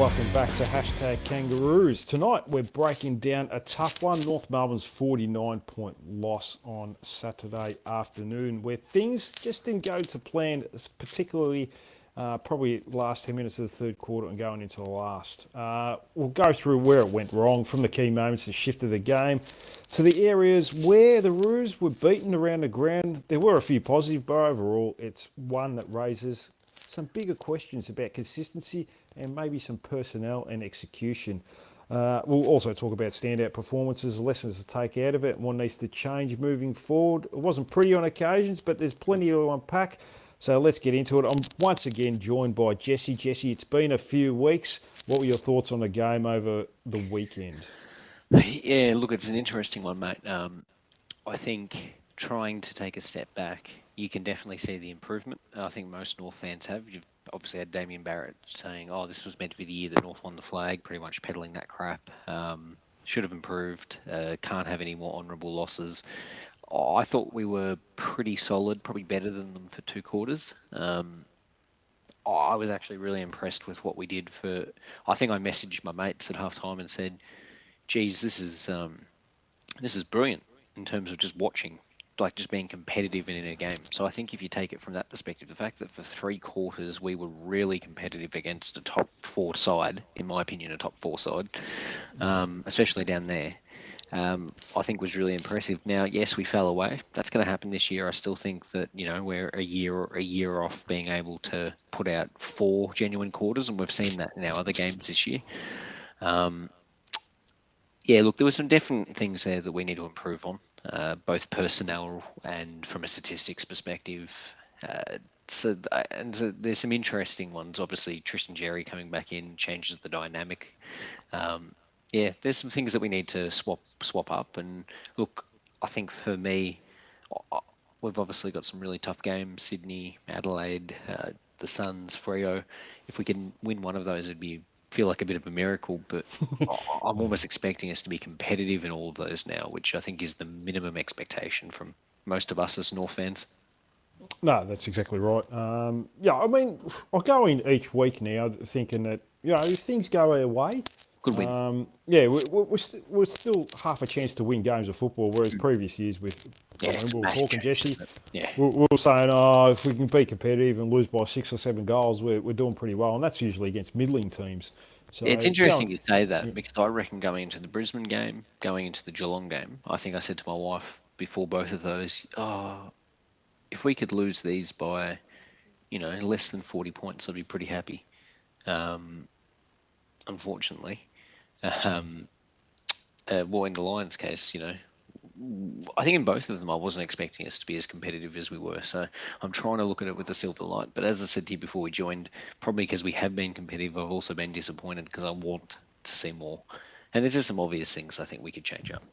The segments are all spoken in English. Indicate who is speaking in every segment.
Speaker 1: welcome back to Hashtag Kangaroos. Tonight we're breaking down a tough one, North Melbourne's 49-point loss on Saturday afternoon, where things just didn't go to plan, particularly probably last 10 minutes of the third quarter and going into the last. We'll go through where it went wrong, from the key moments that shifted the game to the areas where the Roos were beaten around the ground. There were a few positives, but overall it's one that raises some bigger questions about consistency and maybe some personnel and execution. We'll also talk about standout performances, lessons to take out of it, and what needs to change moving forward. It wasn't pretty on occasions, but there's plenty to unpack. So let's get into it. I'm once again joined by Jesse. Jesse, it's been a few weeks. What were your thoughts on the game over the weekend?
Speaker 2: Yeah, look, it's an interesting one, mate. I think trying to take a step back, you can definitely see the improvement. I think most North fans have. You've obviously had Damien Barrett saying, "Oh, this was meant to be the year that North won the flag," pretty much peddling that crap. Should have improved. Can't have any more honourable losses. I thought we were pretty solid, probably better than them for two quarters. I was actually really impressed with what we did for. I think I messaged my mates at halftime and said, "Geez, this is brilliant in terms of just watching, like just being competitive in a game." So I think if you take it from that perspective, the fact that for three quarters we were really competitive against a top four side, in my opinion, a top four side, especially down there, I think was really impressive. Now, yes, we fell away. That's going to happen this year. I still think that we're a year off being able to put out four genuine quarters, and we've seen that in our other games this year. Yeah, look, there were some different things there that we need to improve on, both personnel and from a statistics perspective. So there's some interesting ones. Obviously, Tristan Jerry coming back in changes the dynamic. Yeah, there's some things that we need to swap up. And look, I think for me, we've obviously got some really tough games: Sydney, Adelaide, the Suns, Freo. If we can win one of those, feel like a bit of a miracle, but I'm almost expecting us to be competitive in all of those now, which I think is the minimum expectation from most of us as North fans.
Speaker 1: No, that's exactly right. Yeah, I mean, I'll go in each week now thinking that, if things go our way,
Speaker 2: Good win.
Speaker 1: yeah, we're still half a chance to win games of football, whereas previous years we were talking, Jesse,
Speaker 2: Yeah.
Speaker 1: we were saying, oh, if we can be competitive and lose by 6 or 7 goals, we're doing pretty well, and that's usually against middling teams. So
Speaker 2: It's interesting you say that, because I reckon going into the Brisbane game, going into the Geelong game, I think I said to my wife before both of those, if we could lose these by, less than 40 points, I'd be pretty happy. Unfortunately. Well, in the Lions case, I think in both of them, I wasn't expecting us to be as competitive as we were. So I'm trying to look at it with a silver light. But as I said to you before we joined, probably because we have been competitive, I've also been disappointed because I want to see more. And there's just some obvious things I think we could change up.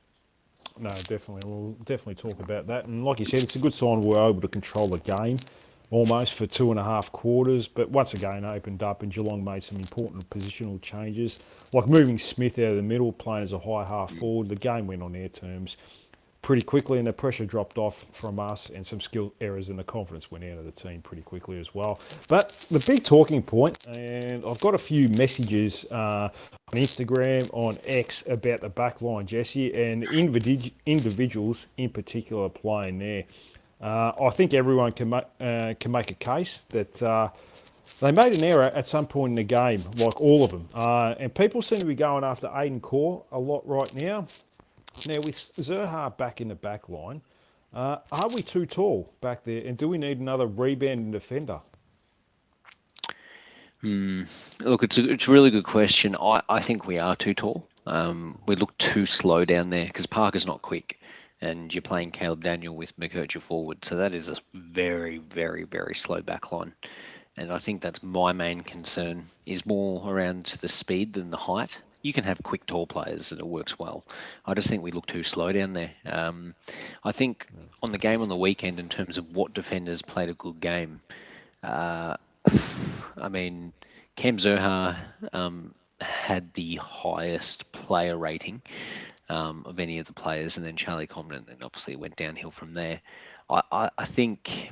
Speaker 1: No, definitely. We'll definitely talk about that. And like you said, it's a good sign we're able to control the game almost for 2.5 quarters. But once again, opened up and Geelong made some important positional changes, like moving Smith out of the middle, playing as a high half forward. The game went on their terms pretty quickly, and the pressure dropped off from us, and some skill errors, and the confidence went out of the team pretty quickly as well. But the big talking point, and I've got a few messages on Instagram, on X, about the back line, Jesse, and individuals in particular playing there. I think everyone can make a case that they made an error at some point in the game, like all of them. And people seem to be going after Aiden Core a lot right now. Now, with Zerha back in the back line, are we too tall back there? And do we need another rebounding defender?
Speaker 2: Look, it's a really good question. I think we are too tall. We look too slow down there because Parker's not quick, and you're playing Caleb Daniel with McKercher forward. So that is a very, very, very slow back line. And I think that's my main concern, is more around the speed than the height. You can have quick, tall players and it works well. I just think we look too slow down there. I think on the game on the weekend, in terms of what defenders played a good game, I mean, Cam Zerha had the highest player rating of any of the players, and then Charlie Comden, and obviously it went downhill from there. I think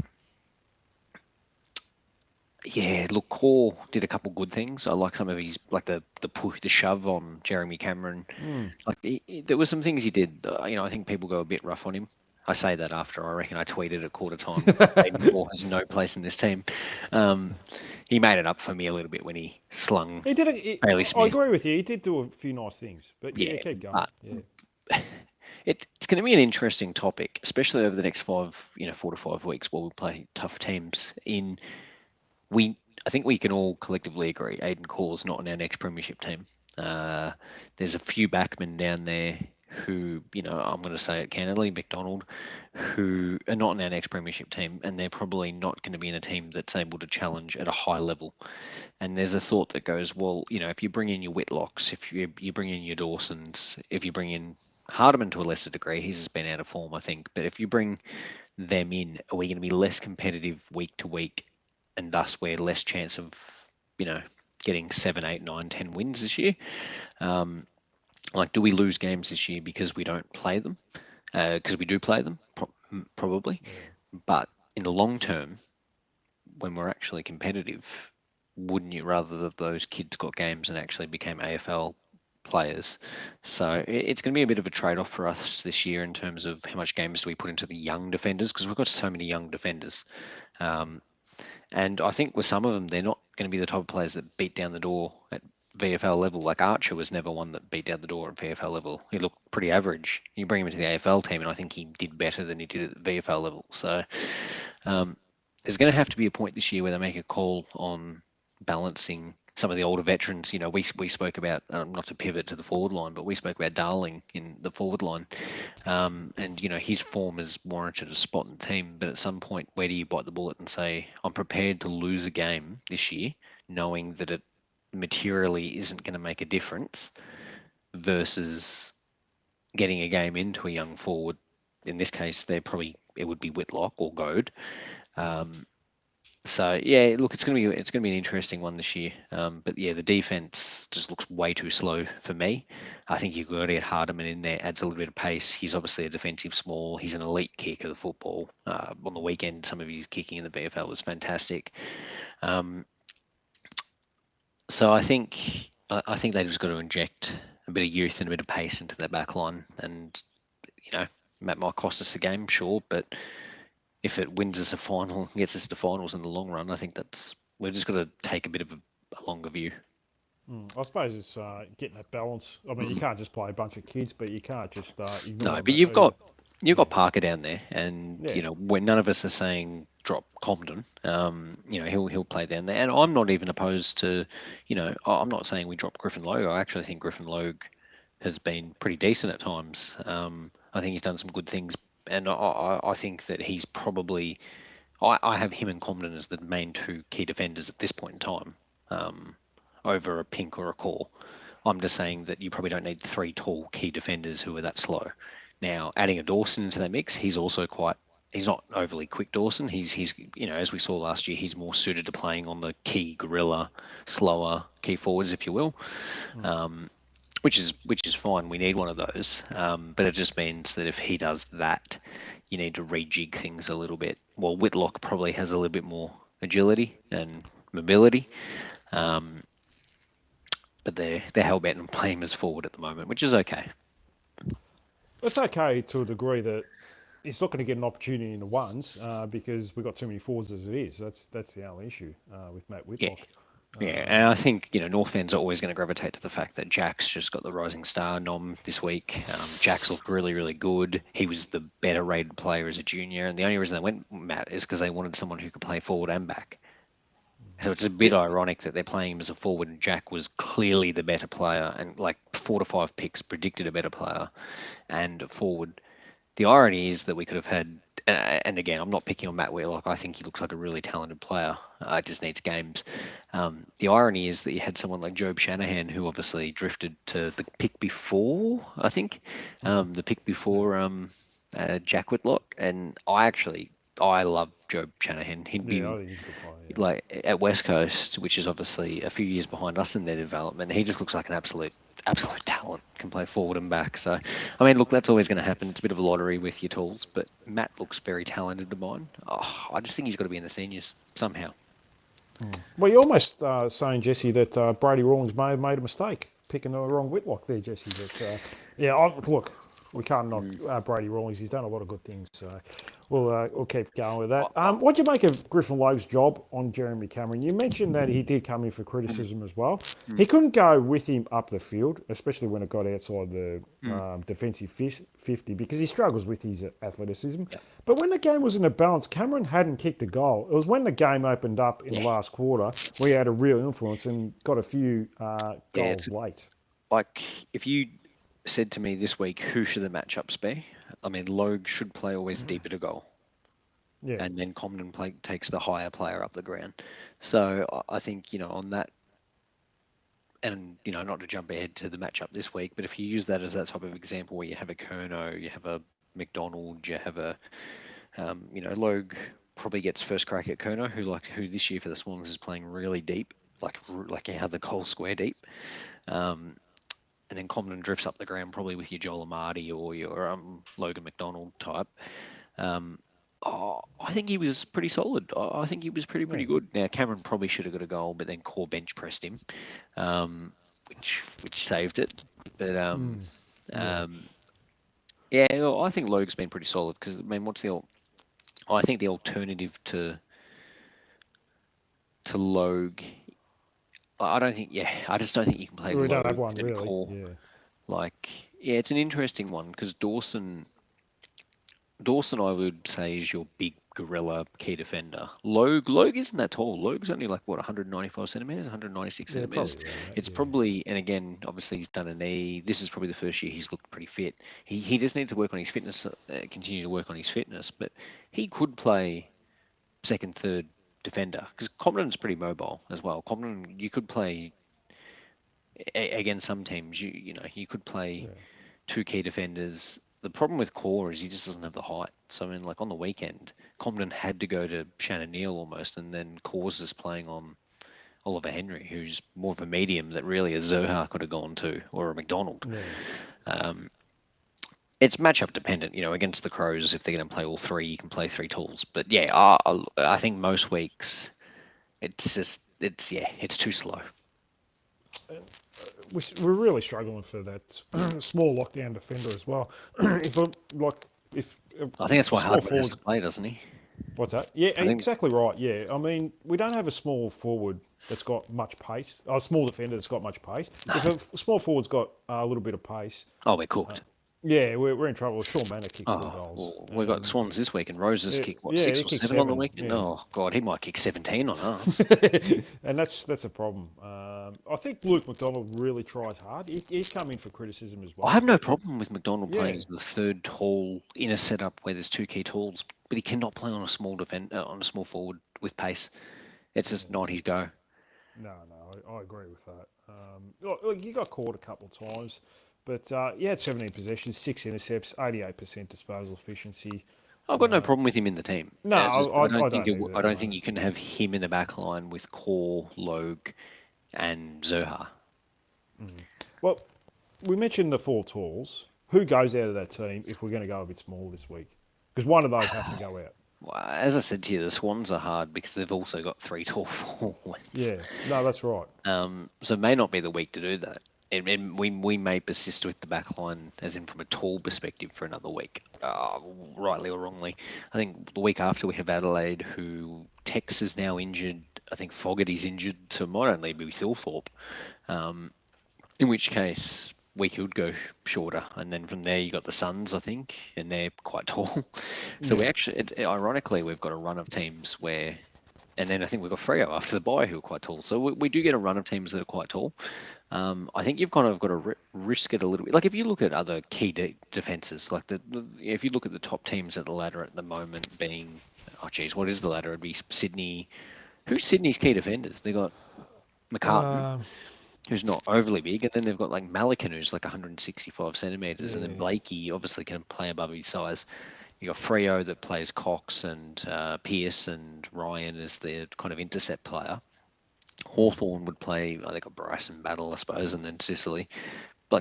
Speaker 2: Yeah, look, Core did a couple good things. I like some of his, like the push, the shove on Jeremy Cameron.
Speaker 1: Mm.
Speaker 2: Like there were some things he did. I think people go a bit rough on him. I say that after I reckon I tweeted at quarter time that Aiden Core has no place in this team. Um, he made it up for me a little bit when he slung
Speaker 1: He did.
Speaker 2: Bailey
Speaker 1: I
Speaker 2: Smith.
Speaker 1: agree with you. He did do a few nice things, but yeah,
Speaker 2: Yeah,
Speaker 1: keep going.
Speaker 2: but
Speaker 1: Yeah.
Speaker 2: it's going to be an interesting topic, especially over the next 4 to 5 weeks while we play tough teams. I think we can all collectively agree Aiden Core's not in our next premiership team. There's a few backmen down there who, I'm going to say it candidly, McDonald, who are not in our next premiership team, and they're probably not going to be in a team that's able to challenge at a high level. And there's a thought that goes, well, if you bring in your Whitlocks, if you bring in your Dawsons, if you bring in Hardiman to a lesser degree, he's just been out of form, I think. But if you bring them in, are we going to be less competitive week to week, and thus we're less chance of, getting 7, 8, 9, 10 wins this year? Do we lose games this year because we don't play them? Because we do play them, probably.
Speaker 1: Yeah.
Speaker 2: But in the long term, when we're actually competitive, wouldn't you rather that those kids got games and actually became AFL players? So it's going to be a bit of a trade-off for us this year in terms of how much games do we put into the young defenders, because we've got so many young defenders. And I think with some of them, they're not going to be the type of players that beat down the door at VFL level. Like Archer was never one that beat down the door at VFL level. He looked pretty average. You bring him into the AFL team, and I think he did better than he did at the VFL level. So there's going to have to be a point this year where they make a call on balancing some of the older veterans. We spoke about, not to pivot to the forward line, but we spoke about Darling in the forward line. And his form has warranted a spot in the team. But at some point, where do you bite the bullet and say, I'm prepared to lose a game this year, knowing that it materially isn't going to make a difference, versus getting a game into a young forward? In this case, it would be Whitlock or Goad. So yeah, look, it's gonna be an interesting one this year. But yeah, the defense just looks way too slow for me. I think you've got to get Hardiman in there, adds a little bit of pace. He's obviously a defensive small. He's an elite kicker of the football. On the weekend, some of his kicking in the BFL was fantastic. So I think they've just got to inject a bit of youth and a bit of pace into their back line, and Matt might cost us a game, sure, but if it wins us a final, gets us to finals in the long run, I think we've just got to take a bit of a longer view.
Speaker 1: I suppose it's getting that balance. I mean, you can't just play a bunch of kids, but you can't just ignore
Speaker 2: No,
Speaker 1: them
Speaker 2: but you've got Parker down there, and when none of us are saying drop Comden, he'll play down there, and I'm not even opposed to, I'm not saying we drop Griffin Logue. I actually think Griffin Logue has been pretty decent at times. I think he's done some good things, and I think that he's probably, I have him and Comden as the main two key defenders at this point in time, over a Pink or a Core. I'm just saying that you probably don't need 3 tall key defenders who are that slow. Now, adding a Dawson into that mix, he's not overly quick, Dawson. He's as we saw last year, he's more suited to playing on the key gorilla, slower key forwards, if you will. Which is fine. We need one of those. But it just means that if he does that, you need to rejig things a little bit. Well, Whitlock probably has a little bit more agility and mobility. But they're hell-bent on playing him as forward at the moment, which is okay.
Speaker 1: It's okay to a degree that he's not going to get an opportunity in the ones because we've got too many forwards as it is. That's the only issue with Matt Whitlock.
Speaker 2: Yeah, and I think North fans are always going to gravitate to the fact that Jack's just got the Rising Star nom this week. Jack's looked really, really good. He was the better rated player as a junior, and the only reason they went Matt is because they wanted someone who could play forward and back. So it's a bit ironic that they're playing him as a forward, and Jack was clearly the better player, and like 4 to 5 picks predicted a better player and forward. The irony is that we could have had, and again, I'm not picking on Matt Whitlock. I think he looks like a really talented player. Just needs games. The irony is that you had someone like Job Shanahan, who obviously drifted to the pick before, I think, the pick before Jack Whitlock, and I love Job Shanahan. He'd be
Speaker 1: I think he's a good player. Yeah.
Speaker 2: like at West Coast, which is obviously a few years behind us in their development. He just looks like an absolute talent. Can play forward and back. So, I mean, look, that's always going to happen. It's a bit of a lottery with your tools, but Matt looks very talented to mine. I just think he's got to be in the seniors somehow.
Speaker 1: Well, you're almost saying, Jesse, that Brady Rawlings may have made a mistake picking the wrong Whitlock there, Jesse. But look, we can't knock
Speaker 2: Mm.
Speaker 1: Brady Rawlings. He's done a lot of good things, so we'll keep going with that.
Speaker 2: I-
Speaker 1: What do you make of Griffin Logue's job on Jeremy Cameron? You mentioned that he did come in for
Speaker 2: mm,
Speaker 1: criticism as well. He
Speaker 2: mm,
Speaker 1: couldn't go with him up the field, especially when it got outside the
Speaker 2: mm.
Speaker 1: defensive 50, because he struggles with his athleticism.
Speaker 2: Yep.
Speaker 1: But when the game was in a balance, Cameron hadn't kicked a goal. It was when the game opened up in the
Speaker 2: Yeah.
Speaker 1: last quarter where he had a real influence and got a few goals late.
Speaker 2: Like, if you said to me this week, who should the matchups be? I mean, Logue should play always deeper to goal,
Speaker 1: Yeah.
Speaker 2: and then Comden takes the higher player up the ground. So I think, on that, and, not to jump ahead to the matchup this week, but if you use that as that type of example where you have a Kerno, you have a McDonald, you have a, Logue probably gets first crack at Kerno, who this year for the Swans is playing really deep, like how the goal square deep. And then Comden drifts up the ground probably with your Joel Amadi or your Logan McDonald type. I think he was pretty solid. I think he was pretty good. Now Cameron probably should have got a goal, but then Core bench pressed him, which saved it. But I think Logue's been pretty solid because what's I think the alternative to Logue. I don't think. Yeah, I just don't think you can play
Speaker 1: We don't
Speaker 2: Logue
Speaker 1: have one,
Speaker 2: and
Speaker 1: really.
Speaker 2: Core.
Speaker 1: Yeah.
Speaker 2: It's an interesting one because Dawson, I would say, is your big gorilla key defender. Logue isn't that tall. Logue's only 195 centimeters, 196 centimeters.
Speaker 1: Probably,
Speaker 2: It's probably, and again, obviously he's done a knee. This is probably the first year he's looked pretty fit. He just needs to work on his fitness, continue to work on his fitness, but he could play second, third defender because Comden's pretty mobile as well. Comden, you could play against some teams. You could play two key defenders. The problem with Core is he just doesn't have the height. So on the weekend, Comden had to go to Shannon Neal almost, and then Core's is playing on Oliver Henry, who's more of a medium that really a Zohar could have gone to, or a McDonald. It's matchup dependent, against the Crows. If they're going to play all three, you can play three tools. But yeah, I think most weeks it's too slow.
Speaker 1: We're really struggling for that small lockdown defender as well. if
Speaker 2: I think that's why
Speaker 1: small
Speaker 2: Hardman has
Speaker 1: forwards,
Speaker 2: to play, doesn't he?
Speaker 1: what's that? Yeah,
Speaker 2: I think-
Speaker 1: exactly right. Yeah, I mean, we don't have a small forward that's got much pace. A small defender that's got much pace. If a small forward's got a little bit of pace,
Speaker 2: Oh, we're cooked.
Speaker 1: yeah, we're in trouble. Sean Manor kicked 4 goals.
Speaker 2: Well, we got Swans this week, and Roses kicked
Speaker 1: yeah,
Speaker 2: 6
Speaker 1: he
Speaker 2: or
Speaker 1: kicked
Speaker 2: 7 on the
Speaker 1: 7,
Speaker 2: weekend.
Speaker 1: yeah.
Speaker 2: Oh God, he might kick 17 on us.
Speaker 1: And that's a problem. I think Luke McDonald really tries hard. He's come in for criticism as well.
Speaker 2: I have no problem with McDonald
Speaker 1: Yeah.
Speaker 2: playing as the third tall in a setup where there's two key tools, but he cannot play on a small on a small forward with pace. It's just not his go.
Speaker 1: No, I agree with that. Look, you got caught a couple of times, but you had 17 possessions, 6 intercepts, 88% disposal efficiency.
Speaker 2: I've got no problem with him in the team.
Speaker 1: No,
Speaker 2: I don't
Speaker 1: I
Speaker 2: think
Speaker 1: don't either,
Speaker 2: I don't
Speaker 1: no.
Speaker 2: think you can have him in the back line with Core, Logue, and Zohar.
Speaker 1: Well, we mentioned the 4 talls. Who goes out of that team if we're going to go a bit small this week? Because one of those have to go out.
Speaker 2: Well, as I said to you, the Swans are hard because they've also got 3 tall forwards.
Speaker 1: Yeah, no, that's right.
Speaker 2: So it may not be the week to do that. And we may persist with the back line, as in from a tall perspective, for another week, rightly or wrongly. I think the week after we have Adelaide, who Tex is now injured. I think Fogarty's injured, so it might only be Thilthorpe. In which case, we could go shorter. And then from there, you got the Suns, I think, and they're quite tall. So we actually, ironically, we've got a run of teams where... And then I think we've got Freo after the bye who are quite tall. So we do get a run of teams that are quite tall. I think you've kind of got to risk it a little bit. Like if you look at other key defences, like if you look at the top teams at the ladder at the moment being, what is the ladder? It'd be Sydney. Who's Sydney's key defenders? They got McCartan, who's not overly big, and then they've got Malikan, who's 165 centimetres, and then Blakey obviously can play above his size. You got Freo that plays Cox and Pearce and Ryan as their kind of intercept player. Hawthorn would play, I think, a Bryson Battle, I suppose, and then Sicily.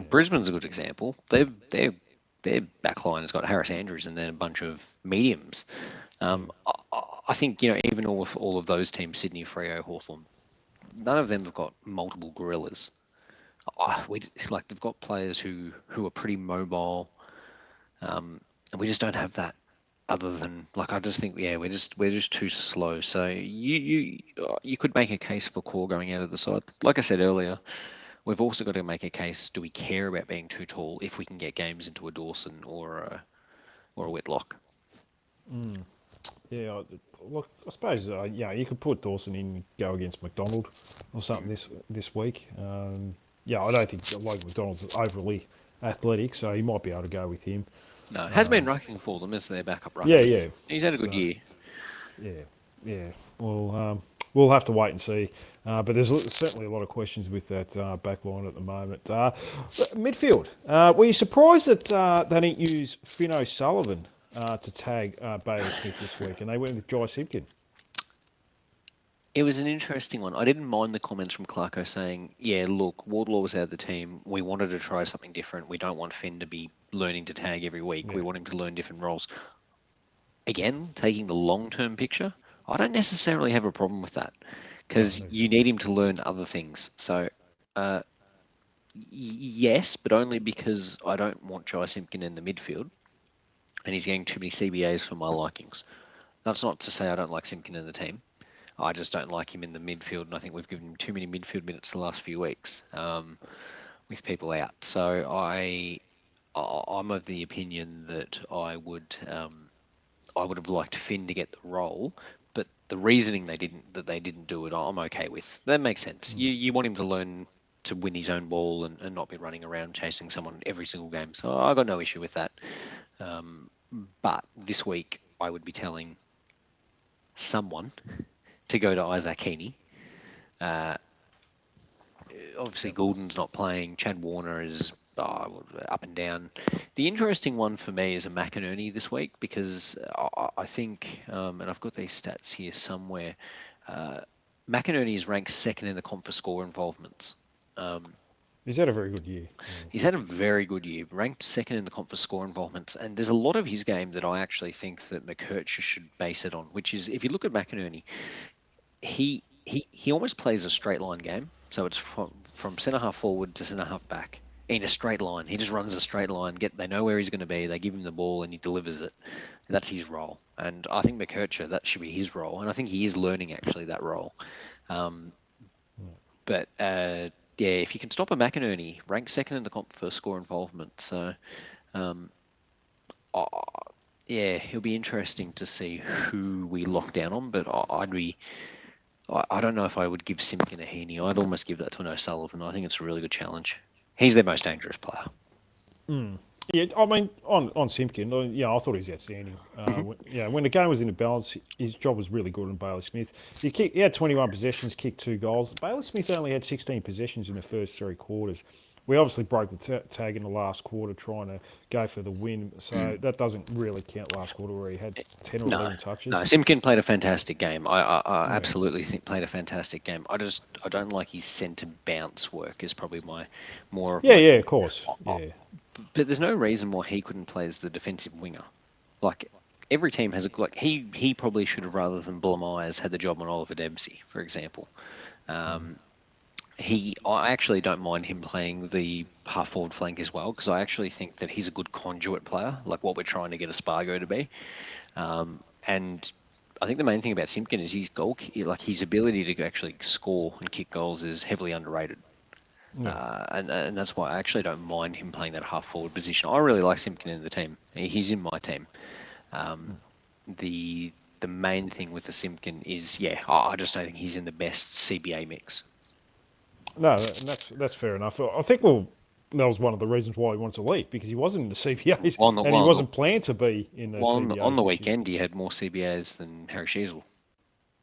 Speaker 2: Brisbane's a good example. Their back line has got Harris Andrews and then a bunch of mediums. I think, even all of those teams, Sydney, Freo, Hawthorn, none of them have got multiple gorillas. They've got players who are pretty mobile, and we just don't have that. Other than I just think we're just too slow. So you could make a case for core going out of the side. Like I said earlier, we've also got to make a case. Do we care about being too tall if we can get games into a Dawson or a Whitlock?
Speaker 1: Yeah, look, I suppose you could put Dawson in, go against McDonald or something this week. I don't think Logan McDonald's overly athletic, so he might be able to go with him.
Speaker 2: No, it has been rucking for them as their backup rucker.
Speaker 1: Yeah.
Speaker 2: He's had a good year.
Speaker 1: Yeah. Well, we'll have to wait and see. But there's certainly a lot of questions with that back line at the moment. Midfield. Were you surprised that they didn't use Finn O'Sullivan to tag Bailey Smith this week, and they went with Jai Simpkin?
Speaker 2: It was an interesting one. I didn't mind the comments from Clarko saying, yeah, look, Wardlaw was out of the team. We wanted to try something different. We don't want Finn to be learning to tag every week. We want him to learn different roles. Again, taking the long-term picture, I don't necessarily have a problem with that because you need him to learn other things. So, yes, but only because I don't want Jai Simpkin in the midfield and he's getting too many CBAs for my likings. That's not to say I don't like Simpkin in the team. I just don't like him in the midfield, and I think we've given him too many midfield minutes the last few weeks with people out. So I'm of the opinion that I would have liked Finn to get the role, but the reasoning they didn't do it, I'm okay with. That makes sense. You want him to learn to win his own ball and not be running around chasing someone every single game. So I got no issue with that. But this week I would be telling someone to go to Isaac Heaney. Obviously, Goulden's not playing. Chad Warner is up and down. The interesting one for me is a McInerney this week because I think, and I've got these stats here somewhere, McInerney is ranked second in the comp for score involvements.
Speaker 1: He's had a very good year.
Speaker 2: He's had a very good year, ranked second in the comp for score involvements. And there's a lot of his game that I actually think that McKercher should base it on, which is if you look at McInerney, he almost plays a straight line game. So it's from centre half forward to centre half back in a straight line. He just runs a straight line. They know where he's going to be. They give him the ball and he delivers it. That's his role. And I think McKercher, that should be his role. And I think he is learning actually that role. If you can stop a McInerney, ranked second in the comp for score involvement. So, it'll be interesting to see who we lock down on. But I don't know if I would give Simpkin a Heaney. I'd almost give that to an O'Sullivan. I think it's a really good challenge. He's their most dangerous player.
Speaker 1: Yeah, I mean, on Simpkin, I thought he was outstanding. When the game was in the balance, his job was really good on Bailey Smith. He had 21 possessions, kicked 2 goals. Bailey Smith only had 16 possessions in the first 3 quarters. We obviously broke the tag in the last quarter trying to go for the win, so that doesn't really count last quarter where he had 10 or 11 touches.
Speaker 2: No, Simpkin played a fantastic game. I absolutely think played a fantastic game. I don't like his centre bounce work is probably more.
Speaker 1: Of course. Yeah.
Speaker 2: But there's no reason why he couldn't play as the defensive winger. Like every team has he probably should have rather than Blum Myers had the job on Oliver Dempsey, for example. I actually don't mind him playing the half forward flank as well because I actually think that he's a good conduit player, like what we're trying to get Espargo to be. And I think the main thing about Simpkin is his ability to actually score and kick goals is heavily underrated. And that's why I actually don't mind him playing that half forward position. I really like Simpkin in the team. He's in my team. The main thing with the Simpkin is, I just don't think he's in the best CBA mix.
Speaker 1: No, that's fair enough. I think that was one of the reasons why he wanted to leave because he wasn't in the CBAs and he wasn't planned to be in the CBAs.
Speaker 2: On the weekend, he had more CBAs than Harry Sheezel.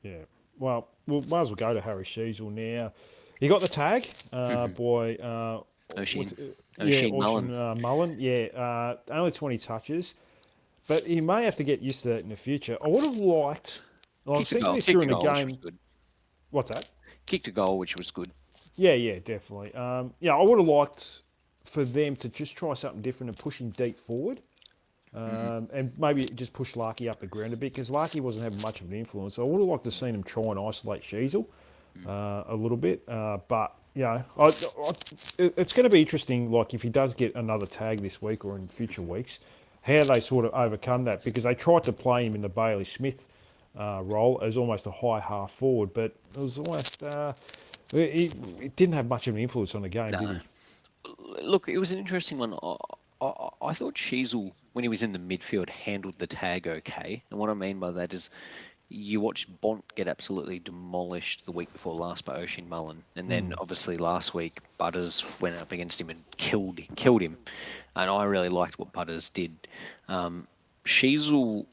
Speaker 1: Yeah. Well, we might as well go to Harry Sheezel now. He got the tag by
Speaker 2: Oisin
Speaker 1: Mullen. Yeah, only 20 touches, but he may have to get used to that in the future. I would have liked. I was thinking this during the game. What's that?
Speaker 2: Kicked a goal, which was good.
Speaker 1: Yeah, definitely. I would have liked for them to just try something different and push him deep forward. And maybe just push Larky up the ground a bit because Larky wasn't having much of an influence. I would have liked to have seen him try and isolate Sheasel a little bit, but it's going to be interesting. Like if he does get another tag this week or in future weeks, how they sort of overcome that because they tried to play him in the Bailey Smith role as almost a high half forward, but it was almost he didn't have much of an influence on the game, did
Speaker 2: No.
Speaker 1: he?
Speaker 2: Look, it was an interesting one. I thought Sheasel, when he was in the midfield, handled the tag okay. And what I mean by that is you watched Bont get absolutely demolished the week before last by Oisin Mullen. And then obviously last week, Butters went up against him and killed him. And I really liked what Butters did. Sheasel,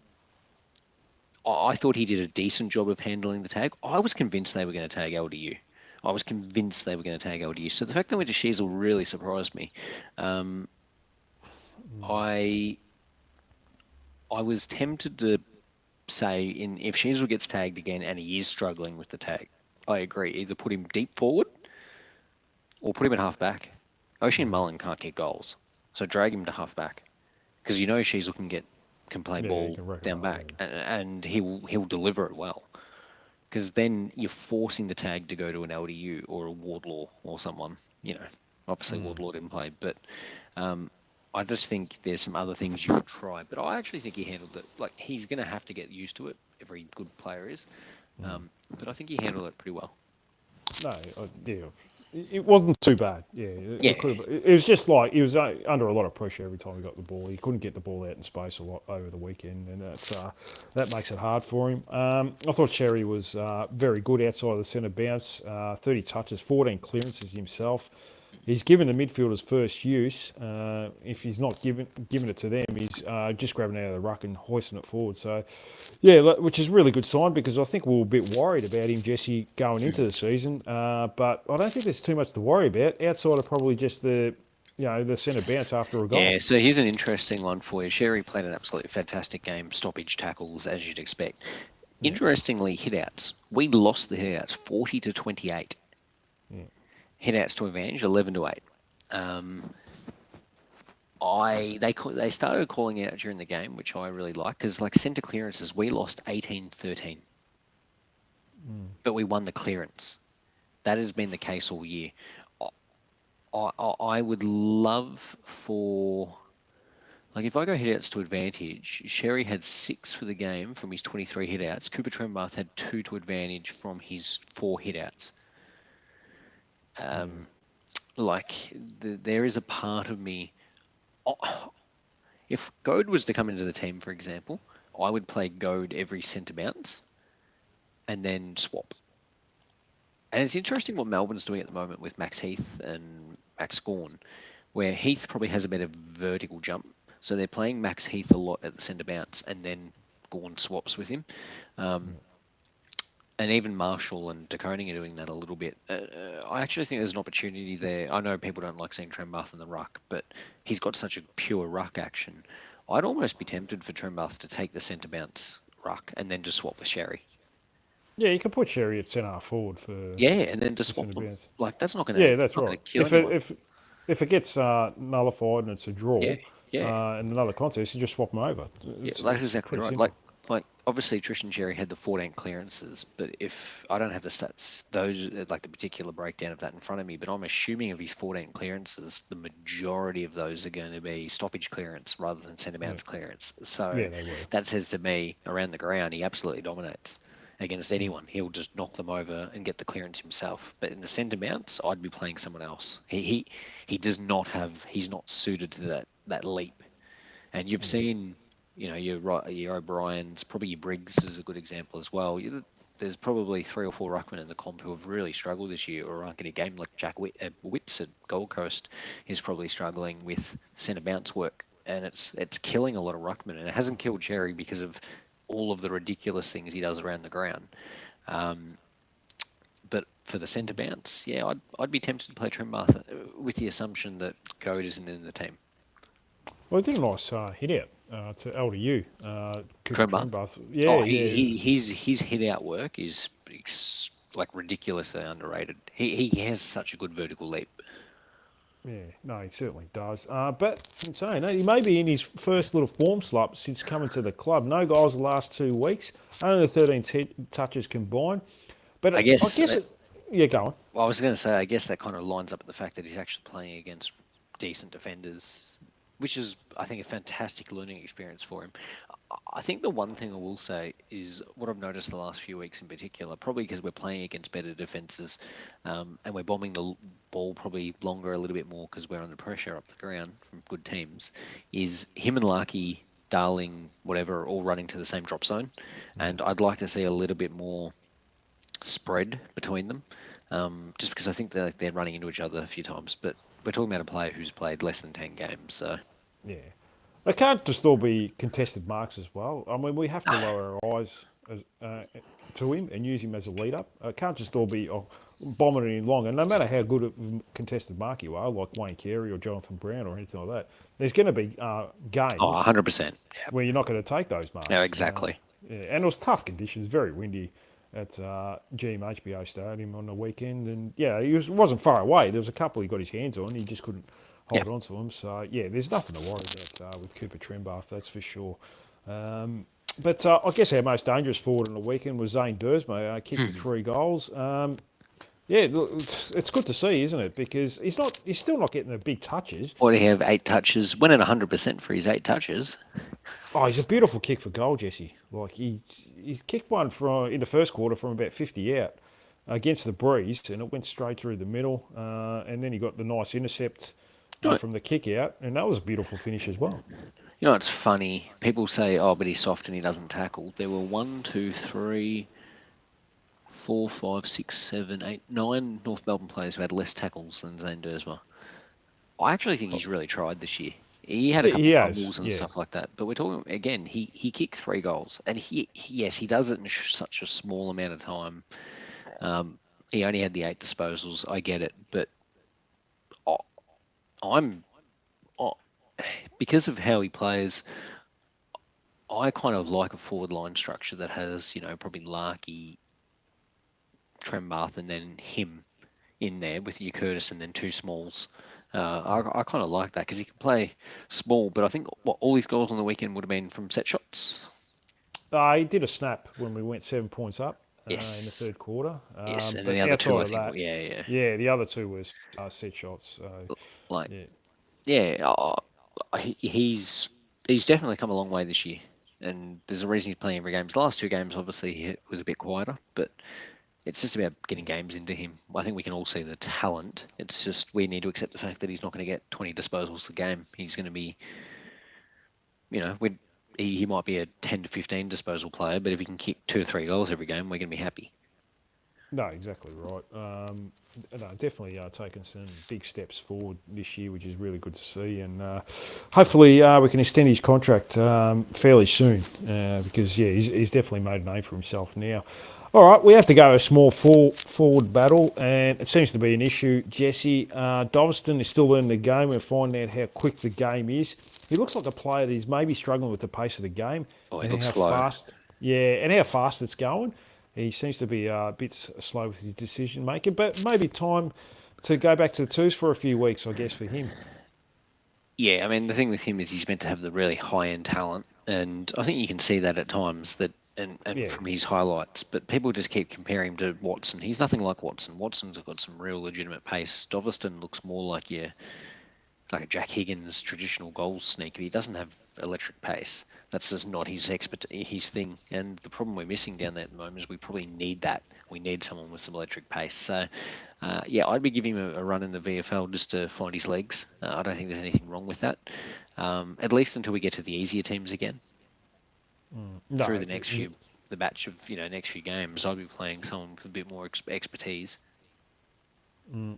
Speaker 2: I thought he did a decent job of handling the tag. I was convinced they were going to tag LDU. I was convinced they were going to tag LDU. So the fact they went to Sheasel really surprised me. I was tempted to say if Sheasel gets tagged again and he is struggling with the tag, I agree. Either put him deep forward or put him at half back. Oisin Mullen can't kick goals, so drag him to half back because Sheasel can play ball
Speaker 1: he can wreck it
Speaker 2: down
Speaker 1: up,
Speaker 2: back and he'll deliver it well. Because then you're forcing the tag to go to an LDU or a Wardlaw or someone. Obviously Wardlaw didn't play, but I just think there's some other things you could try. But I actually think he handled it. Like he's going to have to get used to it. Every good player is, but I think he handled it pretty well.
Speaker 1: No, it wasn't too bad. Yeah, it was just like he was under a lot of pressure every time he got the ball. He couldn't get the ball out in space a lot over the weekend, and that makes it hard for him. I thought Cherry was very good outside of the centre bounce. 30 touches, 14 clearances himself. He's given the midfielders first use. If he's not giving it to them, he's just grabbing it out of the ruck and hoisting it forward. So, yeah, which is a really good sign because I think we were a bit worried about him, Jesse, going into the season. But I don't think there's too much to worry about outside of probably just the centre bounce after a goal.
Speaker 2: Yeah, so here's an interesting one for you. Sherry played an absolutely fantastic game, stoppage tackles, as you'd expect. Interestingly, hitouts. We lost the hitouts 40-28. Hitouts to advantage 11-8. They started calling out during the game, which I really like, because like centre clearances, we lost 18-13, but we won the clearance. That has been the case all year. I would love for, like, if I go hitouts to advantage, Sherry had 6 for the game from his 23 hitouts. Cooper Trembath had 2 to advantage from his 4 hitouts. There is a part of me. If Goad was to come into the team, for example, I would play Goad every centre bounce and then swap. And it's interesting what Melbourne's doing at the moment with Max Heath and Max Gawn, where Heath probably has a better vertical jump. So they're playing Max Heath a lot at the centre bounce and then Gawn swaps with him. And even Marshall and De Koning are doing that a little bit. I actually think there's an opportunity there. I know people don't like seeing Trembath in the ruck, but he's got such a pure ruck action. I'd almost be tempted for Trembath to take the centre bounce ruck and then just swap with Sherry.
Speaker 1: Yeah, you can put Sherry at centre forward for
Speaker 2: and then just swap them. Like that's not going to.
Speaker 1: Yeah, that's right.
Speaker 2: Kill anyone.
Speaker 1: If it gets nullified and it's a draw,
Speaker 2: in
Speaker 1: another contest, you just swap them over.
Speaker 2: That's exactly right. Simple. Like obviously Tristan Sherry had the 14 clearances, but if I don't have the stats, those like the particular breakdown of that in front of me, but I'm assuming of his 14 clearances, the majority of those are going to be stoppage clearance rather than centre bounce clearance. So that says to me, around the ground, he absolutely dominates against anyone. He'll just knock them over and get the clearance himself. But in the centre bounce, I'd be playing someone else. He does not have. He's not suited to that leap. And you've seen. Your O'Brien's, probably your Briggs is a good example as well. There's probably 3 or 4 ruckmen in the comp who have really struggled this year or aren't getting a game. Like Jack Witts at Gold Coast is probably struggling with centre bounce work, and it's killing a lot of ruckmen. And it hasn't killed Cherry because of all of the ridiculous things he does around the ground. But for the centre bounce, I'd be tempted to play Trembath with the assumption that Goad isn't in the team.
Speaker 1: Well, he did a nice hit out to LDU.
Speaker 2: Trembath.
Speaker 1: Yeah,
Speaker 2: his hit out work is like ridiculously underrated. He has such a good vertical leap.
Speaker 1: Yeah, no, he certainly does. But in saying that, he may be in his first little form slump since coming to the club. No goals the last 2 weeks, only 13 touches combined. But
Speaker 2: I
Speaker 1: I
Speaker 2: guess
Speaker 1: guess it. Yeah, go on.
Speaker 2: Well, I was going to say, I guess that kind of lines up with the fact that he's actually playing against decent defenders, which is, I think, a fantastic learning experience for him. I think the one thing I will say is what I've noticed the last few weeks in particular, probably because we're playing against better defences, and we're bombing the ball probably longer a little bit more because we're under pressure up the ground from good teams, is him and Larky, Darling, whatever, all running to the same drop zone. And I'd like to see a little bit more spread between them, just because I think they're running into each other a few times. But we're talking about a player who's played less than 10 games, so
Speaker 1: Yeah. It can't just all be contested marks as well. I mean, we have to lower our eyes to him and use him as a lead up. It can't just all be bombing it in long. And no matter how good a contested mark you are, like Wayne Carey or Jonathan Brown or anything like that, there's going to be
Speaker 2: oh,
Speaker 1: games
Speaker 2: 100%. Yeah,
Speaker 1: where you're not going to take those marks.
Speaker 2: no, exactly.
Speaker 1: Yeah, and it was tough conditions, very windy at GMHBO Stadium on the weekend. And yeah, wasn't far away. There was a couple he got his hands on. He just couldn't
Speaker 2: Yeah.
Speaker 1: hold on to them. So yeah, there's nothing to worry about with Cooper Trembath, that's for sure. But I guess our most dangerous forward on the weekend was Zane Dursma, kicked 3 goals. Yeah, look, it's good to see, isn't it? Because he's still not getting the big touches.
Speaker 2: Or he have 8 touches, went at 100% for his 8 touches.
Speaker 1: Oh, he's a beautiful kick for goal, Jesse. Like he kicked one in the first quarter from about 50 out against the breeze, and it went straight through the middle. And then he got the nice intercept from the kick out, and that was a beautiful finish as well.
Speaker 2: You know, it's funny. People say, "Oh, but he's soft and he doesn't tackle." There were 1, 2, 3, 4, 5, 6, 7, 8, 9 North Melbourne players who had less tackles than Zane Dursma. I actually think he's really tried this year. He had a couple of fumbles and stuff like that, but we're talking again. He kicked 3 goals, and yes, he does it in such a small amount of time. He only had the 8 disposals. I get it, but I'm because of how he plays. I kind of like a forward line structure that has, probably Larky, Trembath, and then him in there with your Curtis and then 2 smalls. I kind of like that because he can play small, but I think all his goals on the weekend would have been from set shots.
Speaker 1: He did a snap when we went 7 points up in the third quarter.
Speaker 2: Yes, and
Speaker 1: but
Speaker 2: the other 2, I think,
Speaker 1: that,
Speaker 2: yeah,
Speaker 1: the other 2 was set shots.
Speaker 2: He's definitely come a long way this year, and there's a reason he's playing every game. His last 2 games, obviously, he was a bit quieter, but it's just about getting games into him. I think we can all see the talent. It's just we need to accept the fact that he's not going to get 20 disposals a game. He's going to be, he might be a 10 to 15 disposal player, but if he can kick 2 or 3 goals every game, we're going to be happy.
Speaker 1: No, exactly right. Definitely taken some big steps forward this year, which is really good to see. And hopefully we can extend his contract fairly soon because, he's definitely made a name for himself now. All right, we have to go a small forward battle, and it seems to be an issue. Jesse, Doveston is still learning the game. We're finding out how quick the game is. He looks like a player that is maybe struggling with the pace of the game.
Speaker 2: Oh, he looks slow.
Speaker 1: And how fast it's going. He seems to be a bit slow with his decision making, but maybe time to go back to the twos for a few weeks, I guess, for him.
Speaker 2: Yeah, I mean, the thing with him is he's meant to have the really high-end talent, and I think you can see that at times from his highlights, but people just keep comparing him to Watson. He's nothing like Watson. Watson's got some real legitimate pace. Doveston looks more like a Jack Higgins traditional goal sneaker. He doesn't have electric pace. That's just not his thing. And the problem we're missing down there at the moment is we probably need that. We need someone with some electric pace. So, I'd be giving him a run in the VFL just to find his legs. I don't think there's anything wrong with that, at least until we get to the easier teams again. Through the next few games, I'd be playing someone with a bit more expertise.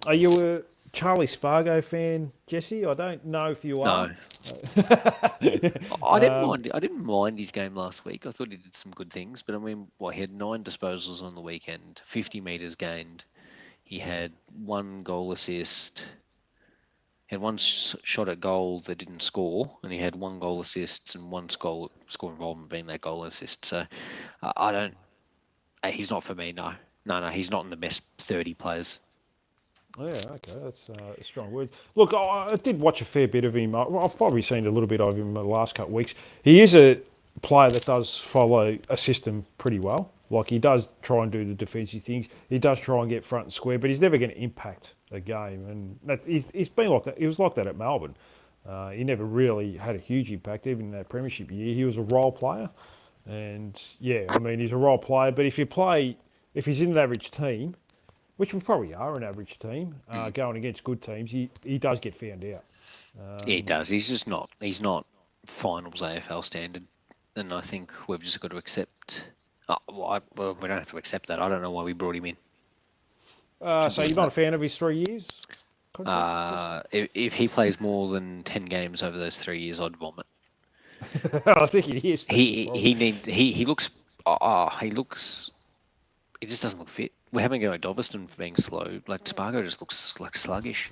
Speaker 1: Are you a Charlie Spargo fan, Jesse? I don't know if you are.
Speaker 2: No. I didn't mind his game last week. I thought he did some good things, but I mean, he had 9 disposals on the weekend, 50 metres gained. He had 1 goal assist. He had 1 shot at goal that didn't score, and he had 1 goal assist and 1 score involvement being that goal assist. So he's not for me. No, he's not in the best 30 players.
Speaker 1: Yeah, okay, that's strong words. Look, I did watch a fair bit of him. I've probably seen a little bit of him in the last couple of weeks. He is a player that does follow a system pretty well. Like he does try and do the defensive things. He does try and get front and square, but he's never going to impact a game. And he's been like that. He was like that at Melbourne. He never really had a huge impact, even in that premiership year. He was a role player, and yeah, I mean he's a role player. But if he's in an average team, which we probably are an average team,
Speaker 2: Mm.
Speaker 1: going against good teams, he does get found out.
Speaker 2: Yeah, he does. He's just not. He's not finals AFL standard, and I think we've just got to accept. Well, we don't have to accept that. I don't know why we brought him in.
Speaker 1: So
Speaker 2: Simple
Speaker 1: you're
Speaker 2: as
Speaker 1: not a
Speaker 2: that.
Speaker 1: fan of his 3 years contract?
Speaker 2: If he plays more than 10 games over those 3 years, I'd vomit.
Speaker 1: I think he is. That's the problem.
Speaker 2: He looks. He looks. He just doesn't look fit. We're having a go at Dobberstone for being slow. Like Spargo just looks like sluggish.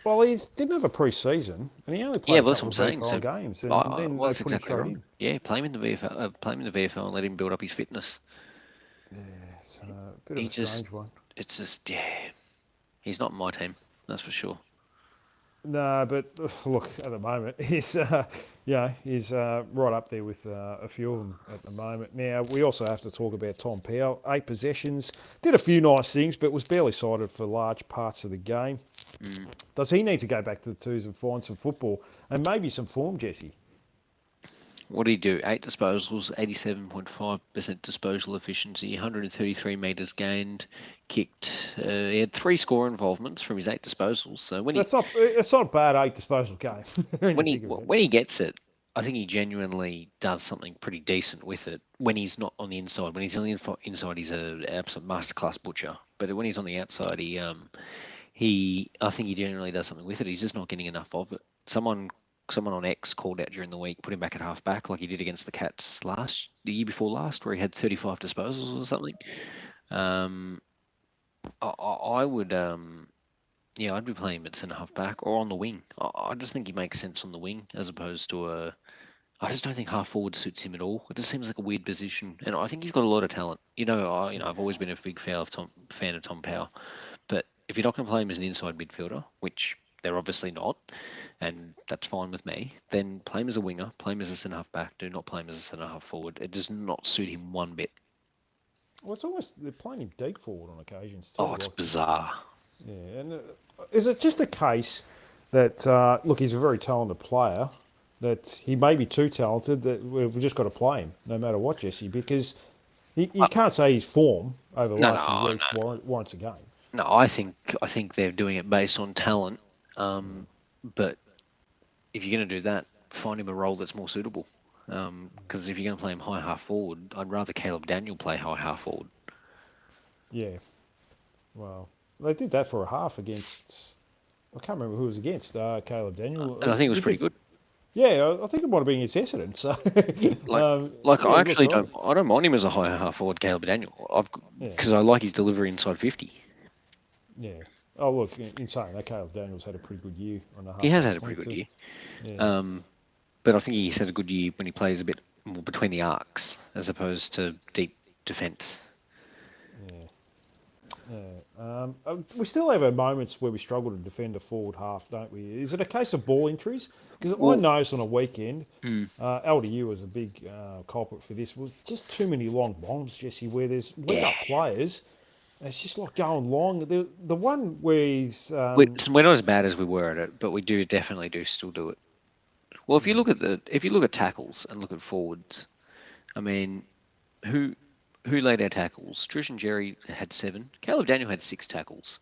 Speaker 1: Well, he didn't have a pre-season, and he only
Speaker 2: Yeah,
Speaker 1: played a
Speaker 2: well, that's
Speaker 1: couple
Speaker 2: what
Speaker 1: of
Speaker 2: I'm saying.
Speaker 1: VFL
Speaker 2: So,
Speaker 1: games, and then
Speaker 2: well,
Speaker 1: they
Speaker 2: that's
Speaker 1: put him
Speaker 2: exactly
Speaker 1: straight
Speaker 2: right.
Speaker 1: in.
Speaker 2: Yeah, play him in the VFL. Play him in the VFL and let him build up his fitness.
Speaker 1: Yeah, it's a bit of
Speaker 2: He
Speaker 1: a
Speaker 2: just.
Speaker 1: strange one.
Speaker 2: It's just. Yeah. He's not my team. That's for sure.
Speaker 1: No, but look, at the moment, he's right up there with a few of them at the moment. Now, we also have to talk about Tom Powell. 8 possessions, did a few nice things, but was barely cited for large parts of the game.
Speaker 2: Mm.
Speaker 1: Does he need to go back to the twos and find some football and maybe some form, Jesse?
Speaker 2: What did he do? 8 disposals, 87.5% disposal efficiency, 133 metres gained, kicked. He had 3 score involvements from his 8 disposals. So
Speaker 1: That's not a bad 8 disposal game when you think about it.
Speaker 2: when he gets it, I think he genuinely does something pretty decent with it. When he's not on the inside, when he's on the inside, he's an absolute masterclass butcher. But when he's on the outside, I think he generally does something with it. He's just not getting enough of it. Someone on X called out during the week, put him back at half back like he did against the Cats the year before last, where he had 35 disposals or something. Um, I would, yeah, I'd be playing him at centre half back or on the wing. I just think he makes sense on the wing as opposed to a. I just don't think half forward suits him at all. It just seems like a weird position, and I think he's got a lot of talent. I've always been a big fan of Tom Power, but if you're not going to play him as an inside midfielder, which they're obviously not, and that's fine with me, then play him as a winger, play him as a centre half back. Do not play him as a centre half forward. It does not suit him one bit.
Speaker 1: Well, it's almost they're playing him deep forward on occasions too.
Speaker 2: Oh, it's bizarre.
Speaker 1: Yeah, and is it just a case that look, he's a very talented player, that he may be too talented that we've just got to play him no matter what, Jesse, because you can't say his form over the
Speaker 2: No,
Speaker 1: last few
Speaker 2: no,
Speaker 1: weeks
Speaker 2: no,
Speaker 1: warrants a game.
Speaker 2: no. I think they're doing it based on talent. But if you're going to do that, find him a role that's more suitable. Because if you're going to play him high half forward, I'd rather Caleb Daniel play high half forward.
Speaker 1: Yeah, well, they did that for a half against. I can't remember who it was against. Caleb Daniel.
Speaker 2: And I think it was
Speaker 1: He
Speaker 2: pretty
Speaker 1: did.
Speaker 2: good.
Speaker 1: Yeah, I think it might have been against Essendon. So,
Speaker 2: Yeah, like
Speaker 1: yeah,
Speaker 2: I
Speaker 1: he looked
Speaker 2: actually
Speaker 1: all right.
Speaker 2: don't mind him as a high half forward, Caleb Daniel.
Speaker 1: Yeah,
Speaker 2: Because I like his delivery inside 50.
Speaker 1: yeah. Oh, look, in saying that, Caleb Daniels had a pretty good year on the
Speaker 2: He has
Speaker 1: half-back
Speaker 2: had a
Speaker 1: flank
Speaker 2: pretty good
Speaker 1: too.
Speaker 2: year.
Speaker 1: Yeah,
Speaker 2: But I think he's had a good year when he plays a bit more between the arcs as opposed to deep defence.
Speaker 1: yeah. We still have our moments where we struggle to defend a forward half, don't we? Is it a case of ball injuries? Because I
Speaker 2: Well,
Speaker 1: noticed on a weekend,
Speaker 2: hmm,
Speaker 1: LDU was a big culprit for this. Was just too many long bombs, Jesse. Where there's lead
Speaker 2: yeah.
Speaker 1: up players, and it's just like going long. The one where he's
Speaker 2: We're not as bad as we were at it, but we definitely still do it. Well, if you look at tackles and look at forwards, I mean, who who laid our tackles? Trish and Jerry had 7. Caleb Daniel had 6 tackles.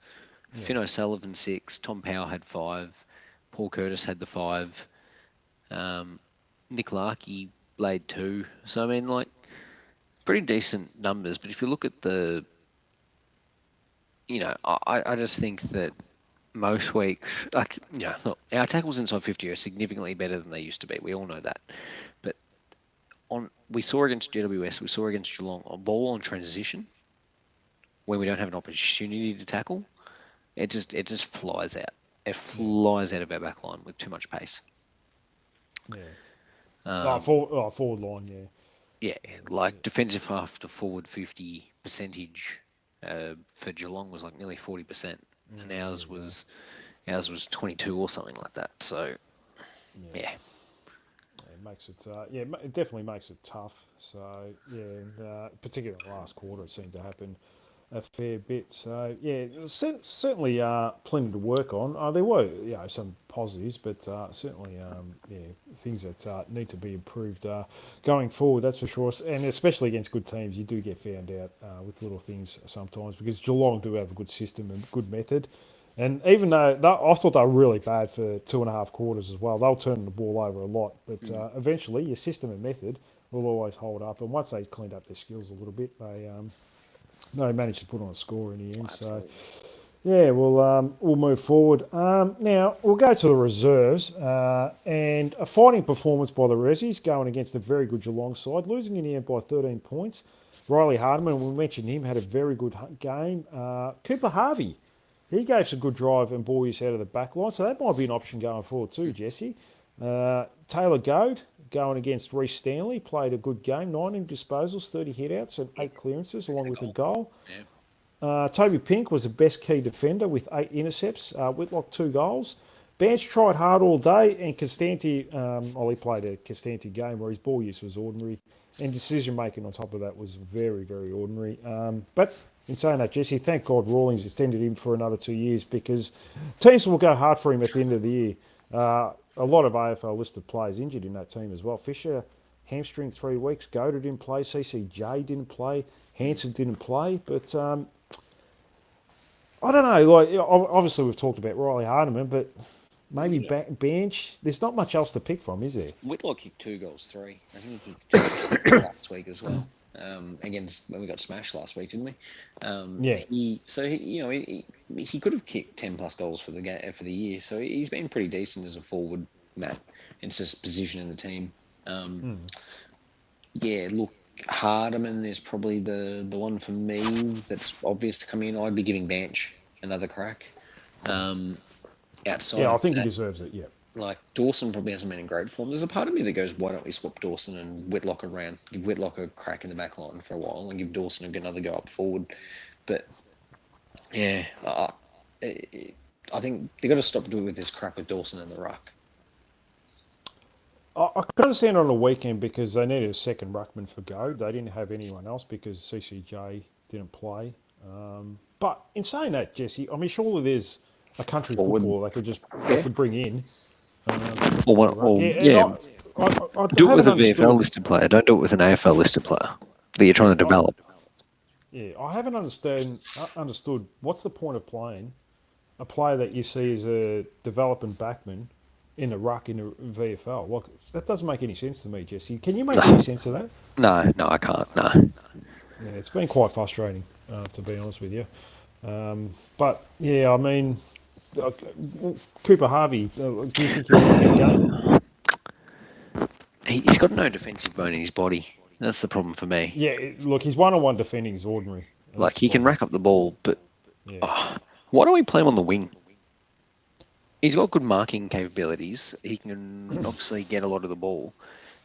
Speaker 1: yeah,
Speaker 2: Finn O'Sullivan 6. Tom Powell had 5. Paul Curtis had the 5. Um, Nick Larkey laid 2. So I mean, like, pretty decent numbers. But if you look at I just think that most weeks, like, look, our tackles inside 50 are significantly better than they used to be. We all know that. But we saw against GWS, we saw against Geelong, a ball on transition when we don't have an opportunity to tackle, it just flies out. It
Speaker 1: yeah,
Speaker 2: flies out of our back line with too much pace.
Speaker 1: yeah.
Speaker 2: Um,
Speaker 1: Forward line, yeah,
Speaker 2: yeah, like defensive half to forward 50 percentage for Geelong was like nearly 40%. and ours was 22 or something like that. So yeah.
Speaker 1: It makes it, it definitely makes it tough. So yeah, and particularly the last quarter, it seemed to happen a fair bit. So yeah, certainly plenty to work on. There were some positives, but certainly things that need to be improved going forward. That's for sure, and especially against good teams, you do get found out with little things sometimes because Geelong do have a good system and good method. And even though I thought they were really bad for 2.5 quarters as well, they'll turn the ball over a lot. But eventually, your system and method will always hold up. And once they cleaned up their skills a little bit, they managed to put on a score in the end.
Speaker 2: Absolutely.
Speaker 1: So yeah, we'll move forward. Now we'll go to the reserves and a fighting performance by the Rezzies going against a very good Geelong side, losing in the end by 13 points. Riley Hardiman, we mentioned him, had a very good game. Cooper Harvey. He gave some good drive and ball use out of the back line, so that might be an option going forward too, Jesse. Taylor Goad going against Reece Stanley, played a good game, 19 disposals, 30 hit-outs and 8 clearances along with a goal.
Speaker 2: Yeah.
Speaker 1: Toby Pink was the best key defender with 8 intercepts. Whitlock 2 goals. Banch tried hard all day, and Costanti, he played a Costanti game where his ball use was ordinary, and decision making on top of that was very, very ordinary. But in saying that, Jesse, thank God Rawlings extended him for another 2 years because teams will go hard for him at the end of the year. A lot of AFL listed players injured in that team as well. Fisher, hamstring 3 weeks. Goda didn't play. CCJ didn't play. Hansen didn't play. But I don't know. Like obviously we've talked about Riley Hardiman, but maybe bench. There's not much else to pick from, is there?
Speaker 2: Whitlock kicked 2 goals, 3. I think he kicked 2 goals last week as well. Against when we got smashed last week, didn't we? He could have kicked 10 plus goals for the year. So he's been pretty decent as a forward, Matt, in his position in the team. Yeah, look, Hardiman is probably the one for me that's obvious to come in. I'd be giving Banch another crack. Outside,
Speaker 1: I think he deserves it. Yeah.
Speaker 2: Like Dawson probably hasn't been in great form. There's a part of me that goes, why don't we swap Dawson and Whitlock around? Give Whitlock a crack in the back line for a while and give Dawson another go up forward. But yeah, I think they've got to stop doing with this crap with Dawson and the ruck.
Speaker 1: I could understand on the weekend because they needed a second ruckman for Goad. They didn't have anyone else because CCJ didn't play. But in saying that, Jesse, I mean, surely there's a country football they could just bring in.
Speaker 2: Do it with a VFL listed player. Don't do it with an AFL listed player that you're trying to develop.
Speaker 1: I haven't understood what's the point of playing a player that you see as a developing backman in the ruck in the VFL. Like, that doesn't make any sense to me, Jesse. Can you make any sense of that?
Speaker 2: No, I can't. No.
Speaker 1: Yeah, it's been quite frustrating, to be honest with you. But yeah, I mean, Cooper Harvey, do you think he'll win that game?
Speaker 2: He's got no defensive bone in his body. That's the problem for me.
Speaker 1: Yeah, look, his one-on-one defending is ordinary.
Speaker 2: Like, he can rack up the ball, but why don't we play him on the wing? He's got good marking capabilities. He can obviously get a lot of the ball.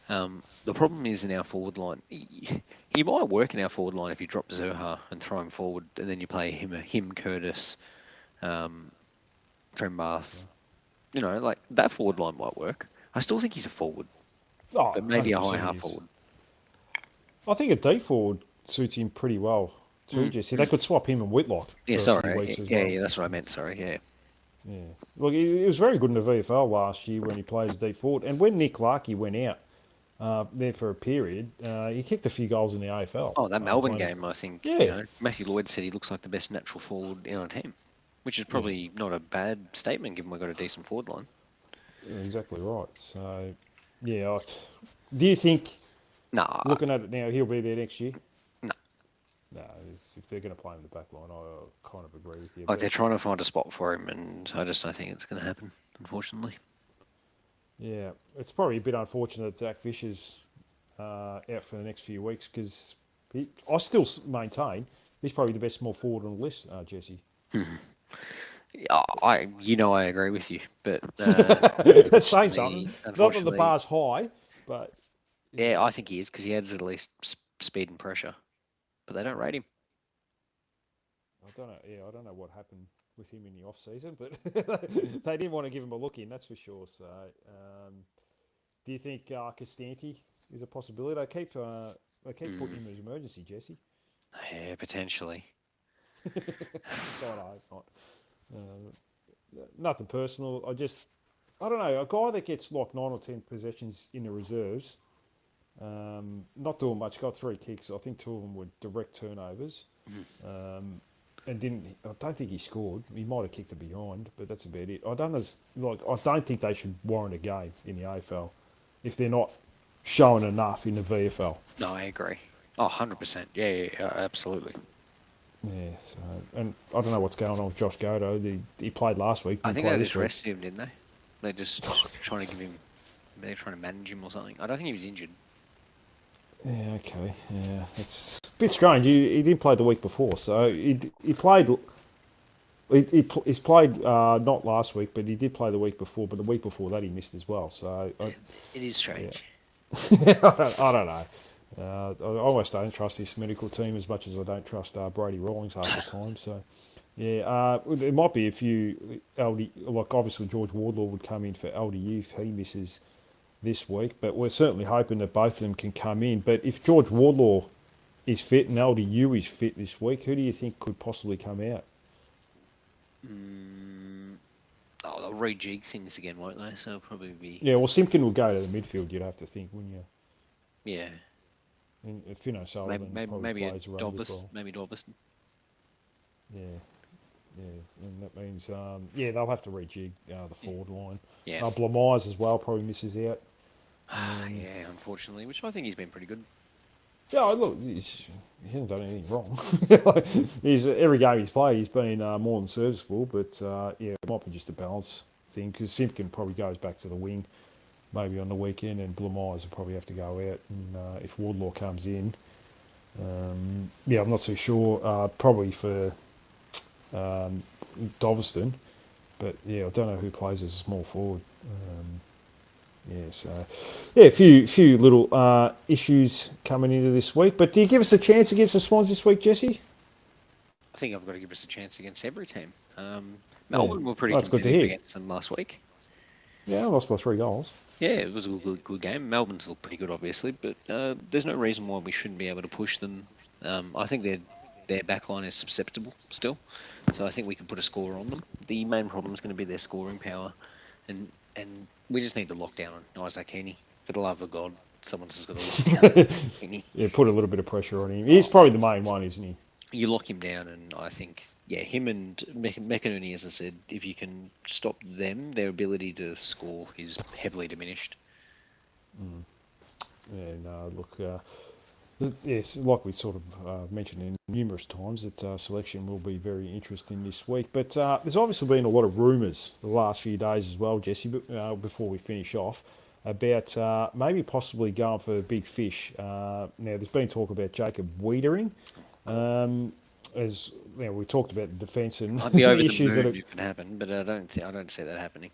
Speaker 2: The problem is in our forward line. He might work in our forward line if you drop Zerha and throw him forward, and then you play him Curtis, Trembath. You know, like that forward line might work. I still think he's a forward, but maybe a high half forward.
Speaker 1: I think a deep forward suits him pretty well too, Jesse. They could swap him and Whitlock.
Speaker 2: Yeah, sorry. Yeah, that's what I meant. Sorry, yeah.
Speaker 1: Yeah. Look, he was very good in the VFL last year when he plays deep forward. And when Nick Larkey went out there for a period, he kicked a few goals in the AFL.
Speaker 2: Oh, that Melbourne game, I think.
Speaker 1: Yeah.
Speaker 2: You know, Matthew Lloyd said he looks like the best natural forward in our team, which is probably not a bad statement given we've got a decent forward line.
Speaker 1: Yeah, exactly right. So, yeah. Do you think, looking at it now, he'll be there next year? No, if they're going to play him in the back line, I kind of agree with you.
Speaker 2: Like, they're trying to find a spot for him, and I just don't think it's going to happen, unfortunately.
Speaker 1: Yeah, it's probably a bit unfortunate that Zach Fisher's out for the next few weeks because I still maintain he's probably the best small forward on the list, Jesse.
Speaker 2: I agree with you, but
Speaker 1: that's saying something. Not that the bar's high, but
Speaker 2: yeah, I think he is because he adds at least speed and pressure. But they don't rate him.
Speaker 1: I don't know. Yeah, I don't know what happened with him in the off season, but they didn't want to give him a look in. That's for sure. So, do you think Costanti is a possibility? They keep putting
Speaker 2: Mm,
Speaker 1: him as emergency, Jesse.
Speaker 2: yeah, potentially.
Speaker 1: God, I hope not. Nothing personal. I don't know. A guy that gets like 9 or 10 possessions in the reserves, not doing much. Got 3 kicks. I think 2 of them were direct turnovers.
Speaker 2: Mm.
Speaker 1: Um, and didn't. I don't think he scored. He might have kicked it behind, but that's about it. I don't think they should warrant a game in the AFL if they're not showing enough in the VFL.
Speaker 2: No, I agree. Oh, 100%. Yeah, absolutely.
Speaker 1: Yeah. So, and I don't know what's going on with Josh Godo. He played last week.
Speaker 2: I
Speaker 1: Didn't
Speaker 2: think
Speaker 1: play
Speaker 2: they
Speaker 1: this
Speaker 2: just
Speaker 1: week.
Speaker 2: rested him, didn't they? They're just trying to give him. They're trying to manage him or something. I don't think he was injured.
Speaker 1: Yeah. Okay. Yeah. It's a bit strange. He didn't play the week before, so he played. He's played not last week, but he did play the week before. But the week before that, he missed as well. So
Speaker 2: It is
Speaker 1: yeah,
Speaker 2: strange.
Speaker 1: I don't know. I almost don't trust this medical team as much as I don't trust Brady Rawlings half the time. So yeah, it might be a few LD, like obviously George Wardlaw would come in for LD Youth. He misses this week, but we're certainly hoping that both of them can come in. But if George Wardlaw is fit and LDU is fit this week, who do you think could possibly come out?
Speaker 2: Mm, oh, they'll rejig things again, won't they? So it'll probably be.
Speaker 1: Yeah, well, Simpkin will go to the midfield. You'd have to think, wouldn't you?
Speaker 2: Yeah.
Speaker 1: And Fino
Speaker 2: Maybe
Speaker 1: Sullivan
Speaker 2: maybe,
Speaker 1: probably
Speaker 2: maybe a
Speaker 1: plays a role as
Speaker 2: Dovis.
Speaker 1: well.
Speaker 2: Maybe Dorviston.
Speaker 1: Yeah, yeah, and that means yeah they'll have to rejig the
Speaker 2: Yeah.
Speaker 1: forward line.
Speaker 2: Yeah.
Speaker 1: Blamires as well probably misses out.
Speaker 2: Yeah, unfortunately, which I think he's been pretty good.
Speaker 1: Yeah, look, he hasn't done anything wrong. He's every game he's played, he's been more than serviceable. But yeah, it might be just a balance thing because Simpkin probably goes back to the wing maybe on the weekend, and Blamires will probably have to go out. And if Wardlaw comes in, yeah, I'm not too sure. Probably for Doveston, but yeah, I don't know who plays as a small forward. Yeah, so yeah, a few little issues coming into this week. But do you give us a chance against the Swans this week, Jesse?
Speaker 2: I think I've got to give us a chance against every team.
Speaker 1: Yeah,
Speaker 2: Melbourne were pretty
Speaker 1: that's good to
Speaker 2: competitive
Speaker 1: hear.
Speaker 2: against them last week.
Speaker 1: Yeah, I lost by 3 goals.
Speaker 2: Yeah, it was a good game. Melbourne's look pretty good, obviously, but there's no reason why we shouldn't be able to push them. I think their backline is susceptible still, so I think we can put a score on them. The main problem is going to be their scoring power, and we just need to lock down on Isaac Heaney. For the love of God, someone's just got to lock down Heaney.
Speaker 1: Yeah, put a little bit of pressure on him. He's probably the main one, isn't he?
Speaker 2: You lock him down, and I think, yeah, him and McInerney, as I said, if you can stop them, their ability to score is heavily diminished.
Speaker 1: Yeah, no, look, yes, like we sort of mentioned in numerous times, that selection will be very interesting this week. But there's obviously been a lot of rumours the last few days as well, Jesse, before we finish off, about maybe possibly going for big fish. Now, there's been talk about Jacob Wiedering. As you know, we talked about the defence and
Speaker 2: I'd be
Speaker 1: the
Speaker 2: over the
Speaker 1: issues that
Speaker 2: moon
Speaker 1: are.
Speaker 2: if it happened, but I don't see that happening.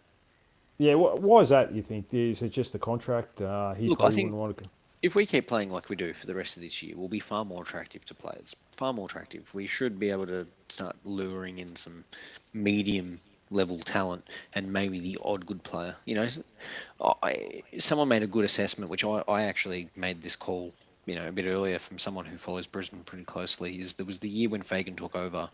Speaker 1: Yeah, why is that? You think is it just the contract? He
Speaker 2: Look, I
Speaker 1: probably
Speaker 2: think
Speaker 1: wouldn't want to.
Speaker 2: if we keep playing like we do for the rest of this year, we'll be far more attractive to players. Far more attractive. We should be able to start luring in some medium level talent and maybe the odd good player. You know, someone made a good assessment, which I actually made this call, you know, a bit earlier from someone who follows Brisbane pretty closely. Is there was the year when Fagan took over,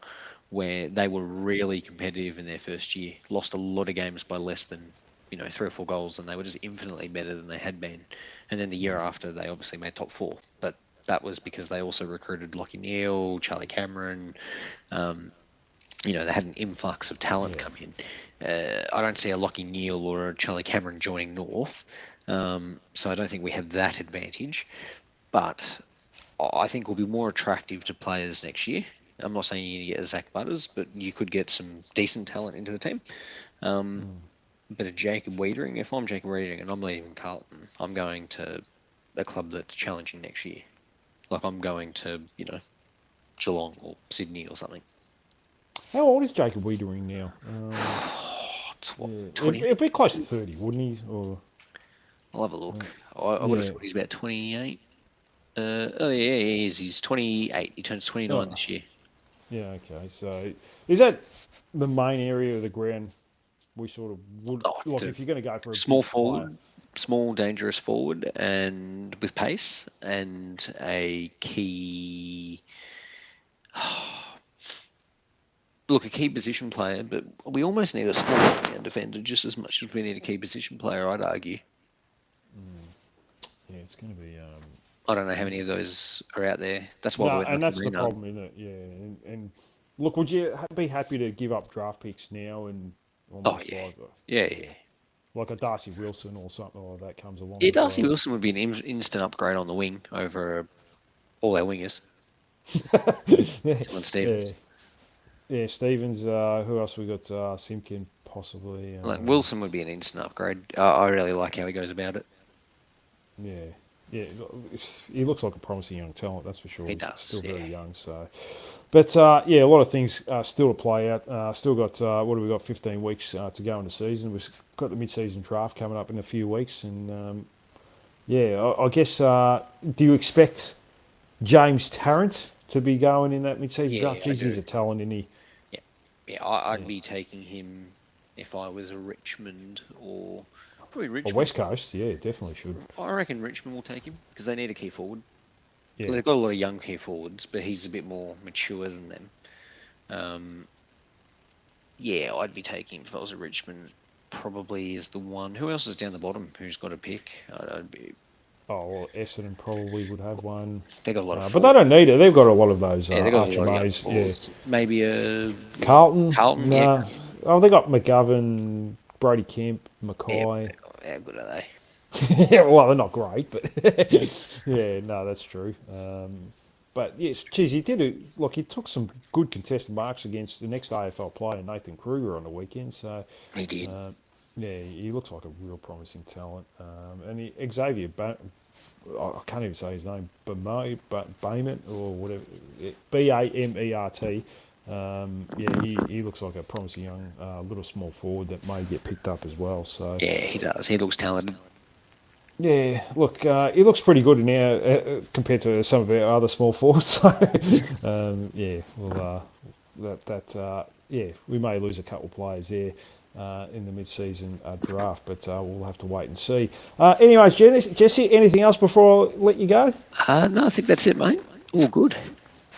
Speaker 2: where they were really competitive in their first year, lost a lot of games by less than 3 or 4 goals, and they were just infinitely better than they had been. And then the year after, they obviously made top 4, but that was because they also recruited Lockie Neal, Charlie Cameron. They had an influx of talent come in. I don't see a Lockie Neal or a Charlie Cameron joining North, so I don't think we have that advantage. But I think we'll be more attractive to players next year. I'm not saying you need to get Zach Butters, but you could get some decent talent into the team. But a Jacob Wiedering, if I'm Jacob Wiedering and I'm leaving Carlton, I'm going to a club that's challenging next year. Like I'm going to, Geelong or Sydney or something.
Speaker 1: How old is Jacob Wiedering now?
Speaker 2: It's what,
Speaker 1: Yeah,
Speaker 2: 20?
Speaker 1: it'd be close to 30, wouldn't he? Or
Speaker 2: I'll have a look. I would have
Speaker 1: yeah.
Speaker 2: thought he's about 28. Oh, yeah, he is. He's 28. He turns 29
Speaker 1: Oh,
Speaker 2: this year.
Speaker 1: Yeah, okay. So is that the main area of the ground we sort of would
Speaker 2: Oh,
Speaker 1: like if you're going to go for a
Speaker 2: small
Speaker 1: big player?
Speaker 2: forward, small dangerous forward, and with pace and a key. Look, a key position player, but we almost need a small all-round defender just as much as we need a key position player. I'd argue.
Speaker 1: Yeah, it's going to be.
Speaker 2: I don't know how many of those are out there. That's why we
Speaker 1: No,
Speaker 2: went
Speaker 1: and
Speaker 2: after
Speaker 1: that's the
Speaker 2: Reno.
Speaker 1: problem, isn't it? Yeah, and look, would you be happy to give up draft picks now and
Speaker 2: Oh
Speaker 1: almost
Speaker 2: yeah,
Speaker 1: like
Speaker 2: yeah.
Speaker 1: like a Darcy Wilson or something like that comes along
Speaker 2: Yeah,
Speaker 1: as
Speaker 2: Darcy
Speaker 1: well?
Speaker 2: Wilson would be an instant upgrade on the wing over all our wingers.
Speaker 1: yeah,
Speaker 2: Dylan
Speaker 1: yeah,
Speaker 2: Stevens.
Speaker 1: yeah. Stevens. Who else we got? Simpkin possibly.
Speaker 2: Like Wilson would be an instant upgrade. I really like how he goes about it.
Speaker 1: Yeah, yeah. He looks like a promising young talent, that's for sure.
Speaker 2: He
Speaker 1: He's
Speaker 2: does,
Speaker 1: still very
Speaker 2: yeah.
Speaker 1: young, so. But yeah, a lot of things still to play out. Still got what have we got? 15 weeks to go in the season. We've got the mid-season draft coming up in a few weeks, and yeah, I guess. Do you expect James Tarrant to be going in that mid-season
Speaker 2: Yeah,
Speaker 1: draft?
Speaker 2: I
Speaker 1: Jeez, he's
Speaker 2: do.
Speaker 1: a talent, isn't he?
Speaker 2: Yeah, I'd be taking him if I was a Richmond or probably
Speaker 1: Or
Speaker 2: Richmond.
Speaker 1: West Coast, yeah, definitely should.
Speaker 2: I reckon Richmond will take him because they need a key forward.
Speaker 1: Yeah,
Speaker 2: They've got a lot of young key forwards, but he's a bit more mature than them. Yeah, I'd be taking him if I was a Richmond. Probably is the one. Who else is down the bottom who's got a pick? I'd be.
Speaker 1: oh, well, Essendon probably would have one.
Speaker 2: They got a lot of.
Speaker 1: But they don't need it. They've got a lot of those
Speaker 2: Yeah, they got a
Speaker 1: Archer
Speaker 2: lot of young
Speaker 1: Mays. Yeah.
Speaker 2: forwards. Maybe a
Speaker 1: Carlton?
Speaker 2: Carlton.
Speaker 1: Nah.
Speaker 2: Yeah.
Speaker 1: Oh, they got McGovern, Brody Kemp, Mackay.
Speaker 2: How good are they?
Speaker 1: Yeah, well, they're not great, but yeah, no, that's true. But yes, geez, he did it. Look, he took some good contested marks against the next AFL player, Nathan Kruger, on the weekend. So
Speaker 2: He did.
Speaker 1: yeah, he looks like a real promising talent. And Xavier, I can't even say his name, Bamert or whatever, Bamert. Yeah, he looks like a promising young little small forward that may get picked up as well. So
Speaker 2: Yeah, he does. He looks talented.
Speaker 1: yeah, look, he looks pretty good now compared to some of our other small forwards. So yeah, well, yeah, we may lose a couple of players there in the mid-season draft, but we'll have to wait and see. Anyways, Jesse, anything else before I let you go?
Speaker 2: No, I think that's it, mate. All good.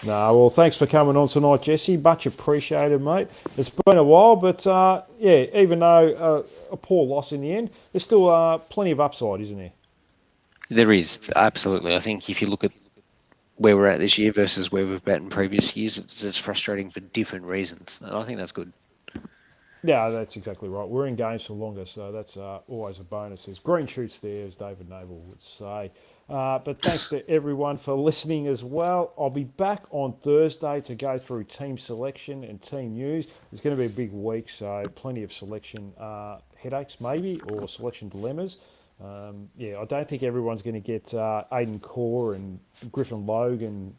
Speaker 1: No, well, thanks for coming on tonight, Jesse. Much appreciated, mate. It's been a while, but yeah, even though a poor loss in the end, there's still plenty of upside, isn't there?
Speaker 2: There is, absolutely. I think if you look at where we're at this year versus where we've been in previous years, it's frustrating for different reasons. And I think that's good.
Speaker 1: Yeah, that's exactly right. We're in games for longer, so that's always a bonus. There's green shoots there, as David Noble would say. But thanks to everyone for listening as well. I'll be back on Thursday to go through team selection and team news. It's going to be a big week, so plenty of selection headaches maybe, or selection dilemmas. Yeah, I don't think everyone's going to get Aiden Core and Griffin Logan,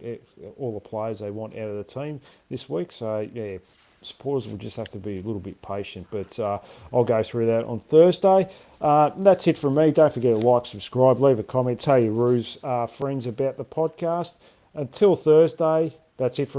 Speaker 1: all the players they want out of the team this week. So, yeah, supporters will just have to be a little bit patient, but I'll go through that on Thursday. That's it from me. Don't forget to like, subscribe, leave a comment, tell your Roos friends about the podcast. Until Thursday, that's it from